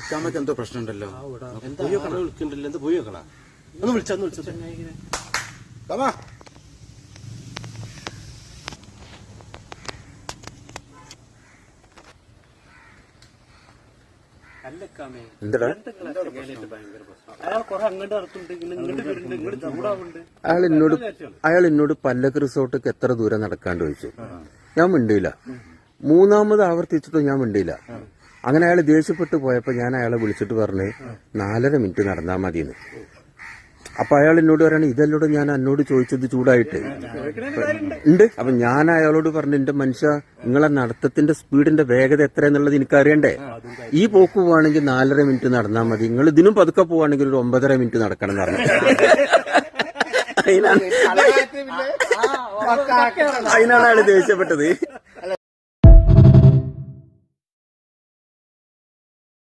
ഇക്കാമക്ക് എന്തോ പ്രശ്നമുണ്ടല്ലോ. എന്താ വിളിക്കണ്ടല്ലോ, എന്താ പോയി വെക്കണ? ഒന്ന് വിളിച്ചു കാമാ എന്താ അയാൾ എന്നോട് പല്ലക്ക് റിസോർട്ടിക്ക് എത്ര ദൂരം നടക്കാണ്ട് ചോദിച്ചു. ഞാൻ മിണ്ടിയില്ല. മൂന്നാമത് ആവർത്തിച്ചിട്ട് ഞാൻ മിണ്ടിയില്ല. അങ്ങനെ അയാൾ ദേഷ്യപ്പെട്ട് പോയപ്പോ ഞാൻ അയാളെ വിളിച്ചിട്ട് പറഞ്ഞ് 4.5 മിനിറ്റ് നടന്നാ മതിയെന്ന്. അപ്പൊ അയാൾ എന്നോട് പറയണ ഇതെല്ലോട് ഞാൻ എന്നോട് ചോദിച്ചത് ചൂടായിട്ട് ഉണ്ട്. അപ്പൊ ഞാൻ അയാളോട് പറഞ്ഞു, എന്റെ മനുഷ്യ, നിങ്ങളെ നടത്തത്തിന്റെ സ്പീഡിന്റെ വേഗത എത്രയെന്നുള്ളത് എനിക്കറിയണ്ടേ. ഈ പോക്ക് പോവാണെങ്കിൽ 4.5 മിനിറ്റ് നടന്നാൽ മതി, നിങ്ങൾ ഇതിനും പതുക്കെ പോവാണെങ്കിൽ ഒരു 9.5 മിനിറ്റ് നടക്കണം എന്ന് പറഞ്ഞു. അതിനാണ് അയാൾ ദേഷ്യപ്പെട്ടത്.